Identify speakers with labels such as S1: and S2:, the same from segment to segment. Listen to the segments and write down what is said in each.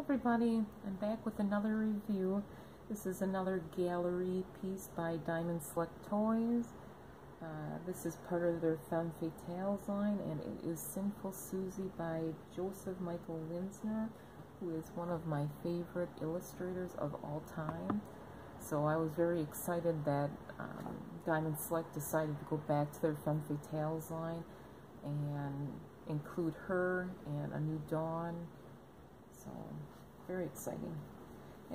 S1: everybody, I'm back with another review. This is another gallery piece by Diamond Select Toys. This is part of their Femme Fatales line, and it is Sinful Suzi by Joseph Michael Linsner, who is one of my favorite illustrators of all time. So I was very excited that Diamond Select decided to go back to their Femme Fatales line and include her and A New Dawn. So, very exciting.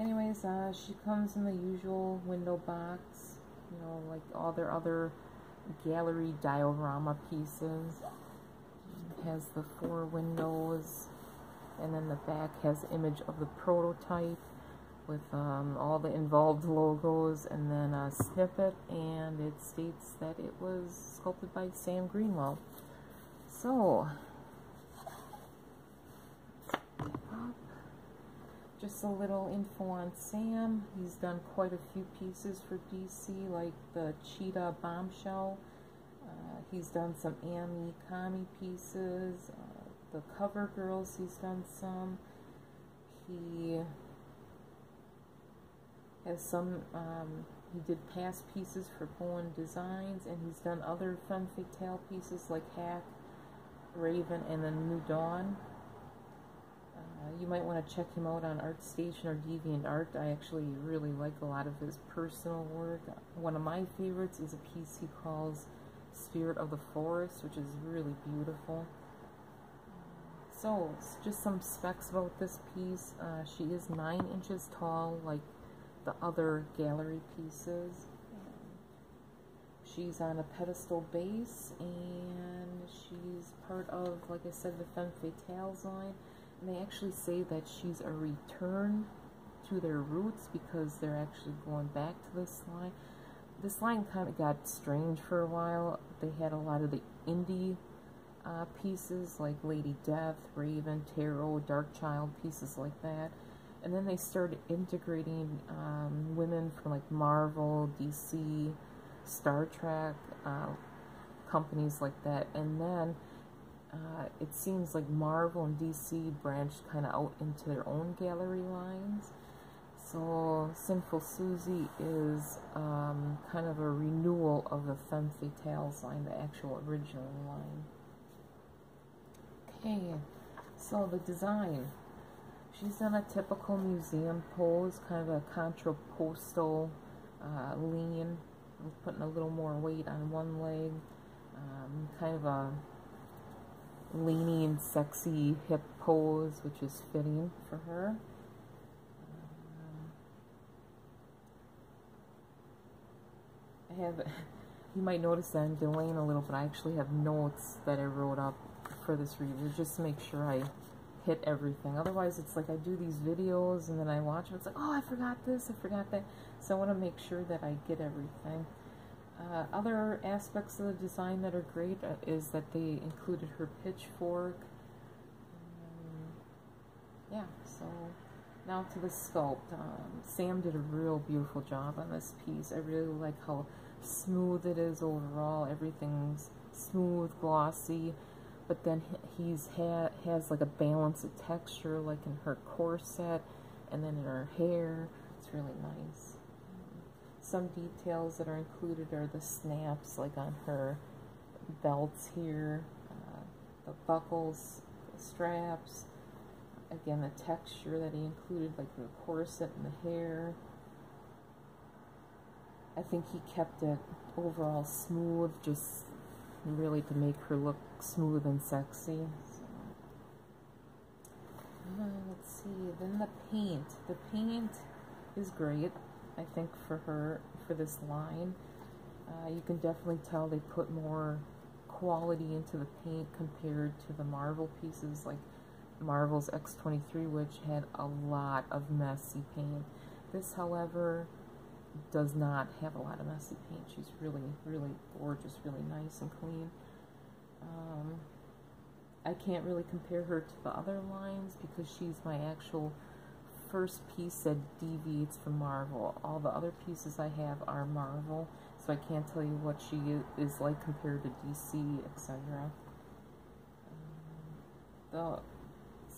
S1: Anyways, she comes in the usual window box, you know, like all their other gallery diorama pieces. It has the 4 windows, and then the back has image of the prototype with all the involved logos, and then a snippet, and it states that it was sculpted by Sam Greenwell. So, just a little info on Sam. He's done quite a few pieces for DC, like the Cheetah Bombshell. He's done some Ami Kami pieces. The Cover Girls, he's done some. He has some, he did past pieces for Bowen Designs, and he's done other Femme Fatale pieces like Hack, Raven, and then New Dawn. You might want to check him out on ArtStation or DeviantArt. I actually really like a lot of his personal work. One of my favorites is a piece he calls Spirit of the Forest, which is really beautiful. So, just some specs about this piece. She is 9 inches tall, like the other gallery pieces. She's on a pedestal base, and she's part of, like I said, the Femme Fatales line. And they actually say that she's a return to their roots because they're actually going back to this line. This line kind of got strange for a while. They had a lot of the indie pieces like Lady Death, Raven, Tarot, Dark Child, pieces like that. And then they started integrating women from like Marvel, DC, Star Trek, companies like that. And then it seems like Marvel and DC branched kind of out into their own gallery lines. So Sinful Suzi is kind of a renewal of the Femme Fatales line, the actual original line. Okay, so the design. She's done a typical museum pose, kind of a contrapostal lean, putting a little more weight on one leg, kind of a leaning, sexy hip pose, which is fitting for her. I have, you might notice that I'm delaying a little, but I actually have notes that I wrote up for this review just to make sure I hit everything. Otherwise, it's like I do these videos and then I watch them. It's like, oh, I forgot this, I forgot that. So I want to make sure that I get everything. Other aspects of the design that are great is that they included her pitchfork. Yeah, so now to the sculpt. Sam did a real beautiful job on this piece. I really like how smooth it is overall. Everything's smooth, glossy, but then has like a balance of texture, like in her corset and then in her hair. It's really nice. Some details that are included are the snaps, like on her belts here, the buckles, the straps, again the texture that he included, like the corset and the hair. I think he kept it overall smooth, just really to make her look smooth and sexy. So, let's see, then the paint. The paint is great, I think, for her, for this line. You can definitely tell they put more quality into the paint compared to the Marvel pieces, like Marvel's X-23, which had a lot of messy paint. This, however, does not have a lot of messy paint. She's really, really gorgeous, really nice and clean. I can't really compare her to the other lines because she's my actual first piece that deviates from Marvel. All the other pieces I have are Marvel, so I can't tell you what she is like compared to DC, etc. The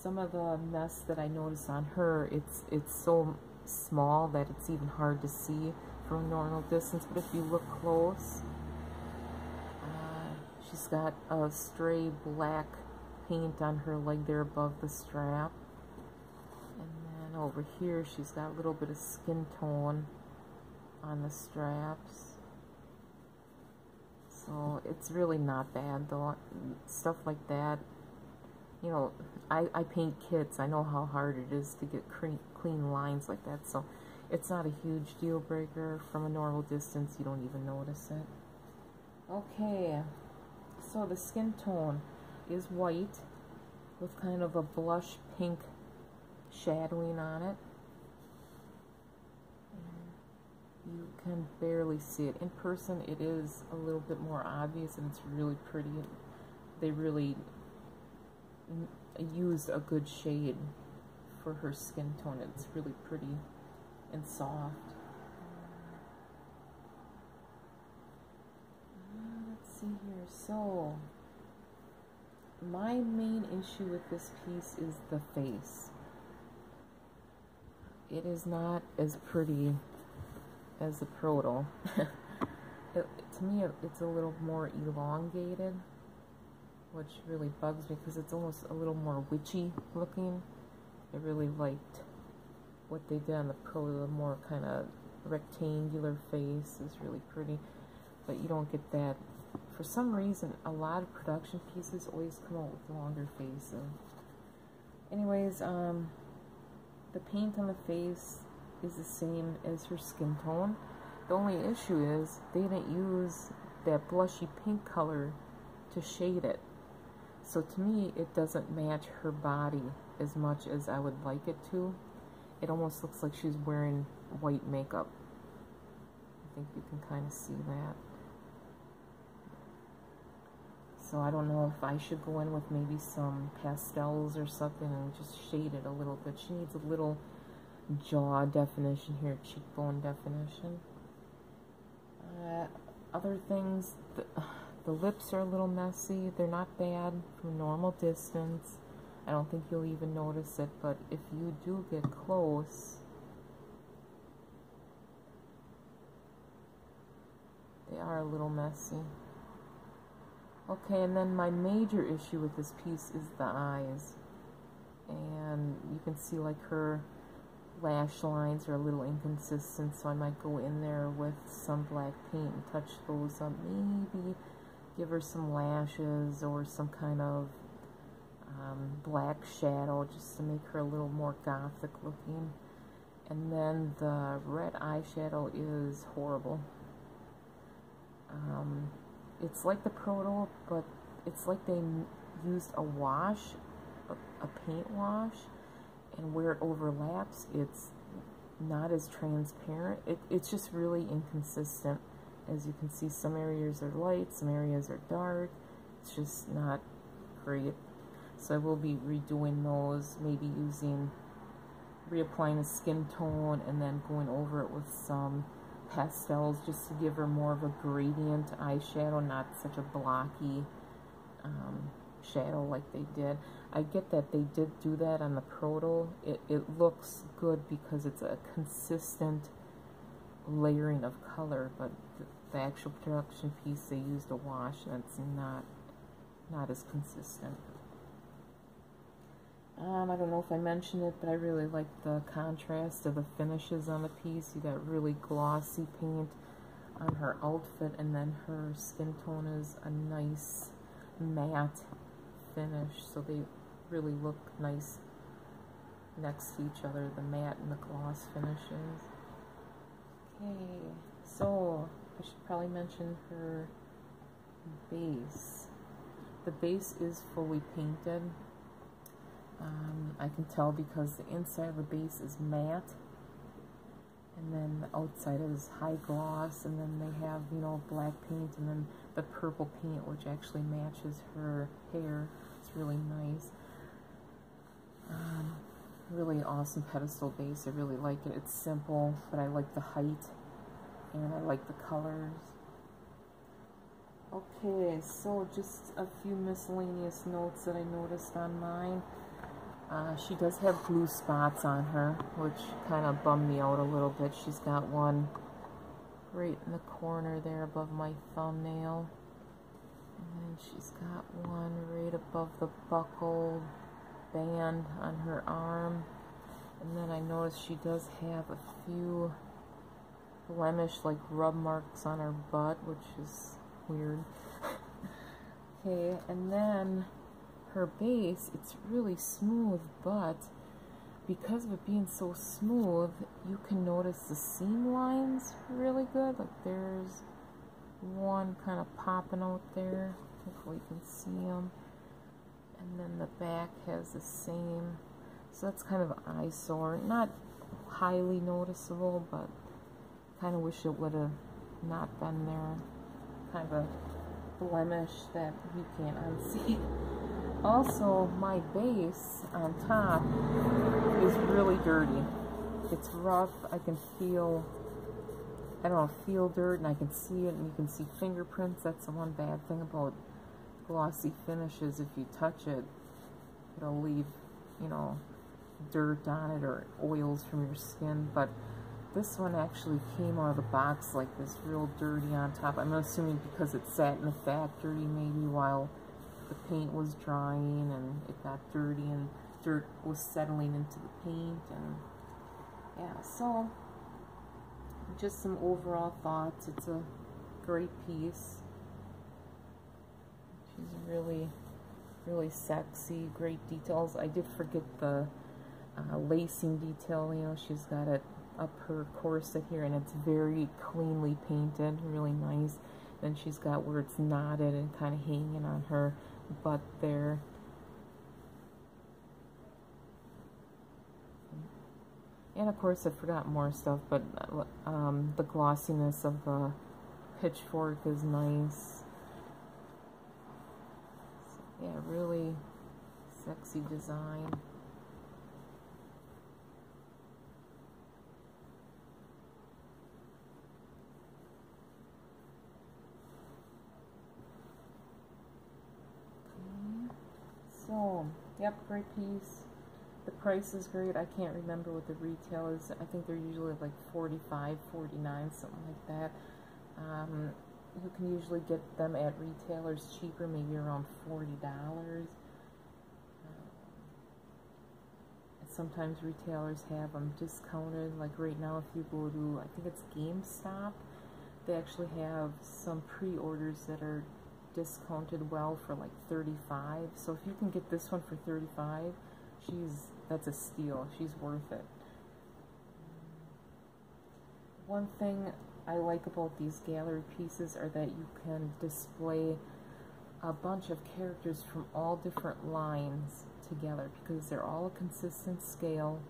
S1: some of the mess that I notice on her, it's so small that it's even hard to see from a normal distance. But if you look close, she's got a stray black paint on her leg there above the strap. And then over here, she's got a little bit of skin tone on the straps. So it's really not bad though. Stuff like that, you know, I paint kits. I know how hard it is to get clean lines like that. So it's not a huge deal breaker. From a normal distance, you don't even notice it. Okay, so the skin tone is white with kind of a blush pink shadowing on it. You can barely see it. In person, it is a little bit more obvious, and it's really pretty. They really used a good shade for her skin tone. It's really pretty and soft. Let's see here. So, my main issue with this piece is the face. It is not as pretty as the proto. To me, it's a little more elongated, which really bugs me because it's almost a little more witchy looking. I really liked what they did on the proto. The more kind of rectangular face is really pretty, but you don't get that. For some reason, a lot of production pieces always come out with longer faces. Anyways, the paint on the face is the same as her skin tone. The only issue is they didn't use that blushy pink color to shade it. So to me, it doesn't match her body as much as I would like it to. It almost looks like she's wearing white makeup. I think you can kind of see that. So I don't know if I should go in with maybe some pastels or something and just shade it a little bit. She needs a little jaw definition here, cheekbone definition. Other things, the lips are a little messy. They're not bad from a normal distance. I don't think you'll even notice it, but if you do get close, they are a little messy. Okay, and then my major issue with this piece is the eyes. And you can see like her lash lines are a little inconsistent, so I might go in there with some black paint and touch those up. Maybe give her some lashes or some kind of black shadow just to make her a little more gothic looking. And then the red eyeshadow is horrible. It's like the proto, but it's like they used a wash, a paint wash, and where it overlaps, it's not as transparent. It's just really inconsistent. As you can see, some areas are light, some areas are dark. It's just not great. So I will be redoing those, maybe reapplying a skin tone and then going over it with some pastels just to give her more of a gradient eyeshadow, not such a blocky shadow like they did. I get that they did do that on the proto. It looks good because it's a consistent layering of color, but the actual production piece, they used a wash and it's not as consistent. I don't know if I mentioned it, but I really like the contrast of the finishes on the piece. You got really glossy paint on her outfit, and then her skin tone is a nice matte finish, so they really look nice next to each other, the matte and the gloss finishes. Okay, so I should probably mention her base. The base is fully painted. I can tell because the inside of the base is matte, and then the outside is high gloss, and then they have, you know, black paint, and then the purple paint, which actually matches her hair. It's really nice. Really awesome pedestal base. I really like it. It's simple, but I like the height, and I like the colors. Okay, so just a few miscellaneous notes that I noticed on mine. She does have blue spots on her, which kind of bummed me out a little bit. She's got one right in the corner there above my thumbnail. And then she's got one right above the buckle band on her arm. And then I noticed she does have a few blemish, like rub marks on her butt, which is weird. Okay, and then her base, it's really smooth, but because of it being so smooth, you can notice the seam lines really good. Like there's one kind of popping out there. Hopefully you can see them. And then the back has the same. So that's kind of an eyesore. Not highly noticeable, but kind of wish it would have not been there. Kind of a blemish that you can't unsee. Also, my base on top is really dirty. It's rough. I can feel, I don't know, feel dirt, and I can see it, and you can see fingerprints. That's the one bad thing about glossy finishes. If you touch it, it'll leave, you know, dirt on it or oils from your skin. But this one actually came out of the box like this, real dirty on top. I'm assuming because it sat in the factory maybe while the paint was drying and it got dirty and dirt was settling into the paint. And yeah, so just some overall thoughts. It's a great piece. She's really, really sexy, great details. I did forget the lacing detail. You know, she's got it up her corset here, and it's very cleanly painted, really nice. Then she's got where it's knotted and kind of hanging on her butt there. And of course I forgot more stuff, but the glossiness of the pitchfork is nice. So, yeah, really sexy design. So, yep, great piece. The price is great. I can't remember what the retail is. I think they're usually like $45, $49, something like that. You can usually get them at retailers cheaper, maybe around $40. Sometimes retailers have them discounted. Like right now, if you go to, I think it's GameStop, they actually have some pre-orders that are discounted well for like $35. So if you can get this one for $35, that's a steal. She's worth it. One thing I like about these gallery pieces are that you can display a bunch of characters from all different lines together, because they're all a consistent scale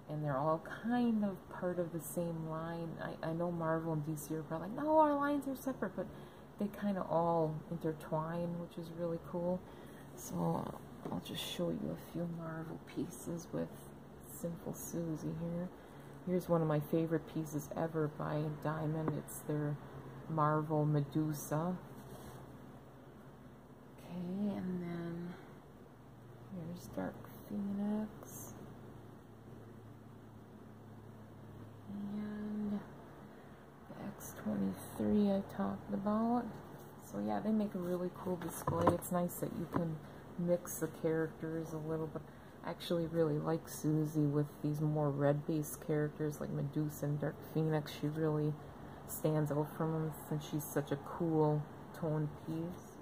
S1: and they're all kind of part of the same line. I know Marvel and DC are probably like, no, our lines are separate, but they kind of all intertwine, which is really cool. So I'll just show you a few Marvel pieces with Sinful Suzi here. Here's one of my favorite pieces ever by Diamond. It's their Marvel Medusa. Okay, and then here's Dark Phoenix. And X-23 I talked about. So yeah, they make a really cool display. It's nice that you can mix the characters a little bit. I actually really like Suzi with these more red-based characters like Medusa and Dark Phoenix. She really stands out from them since she's such a cool toned piece.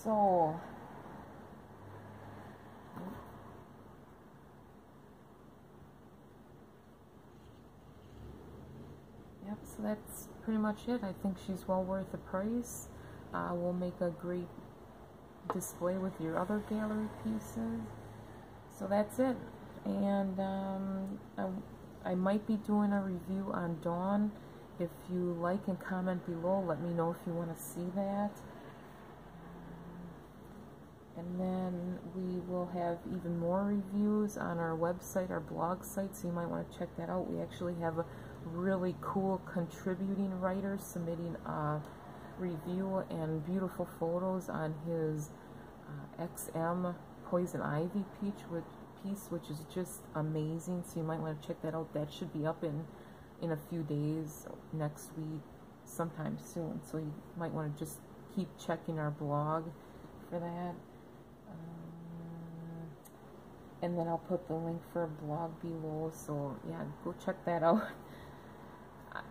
S1: So yep, so that's pretty much it. I think she's well worth the price. Will make a great display with your other gallery pieces. So that's it. And I might be doing a review on Dawn. If you like and comment below, let me know if you want to see that. And then we will have even more reviews on our website, our blog site, so you might want to check that out. We actually have a really cool contributing writer submitting a review and beautiful photos on his XM Poison Ivy piece, which is just amazing. So you might want to check that out. That should be up in a few days, next week, sometime soon. So you might want to just keep checking our blog for that. And then I'll put the link for a blog below. So yeah, go check that out.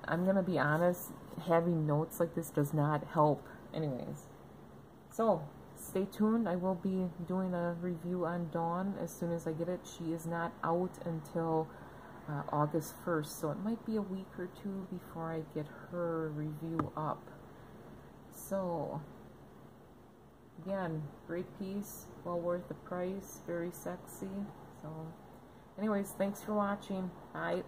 S1: I'm gonna be honest, having notes like this does not help. Anyways, so stay tuned. I will be doing a review on Dawn as soon as I get it. She is not out until August 1st, so it might be a week or two before I get her review up. So again, great piece, well worth the price, very sexy. So anyways, thanks for watching. Bye.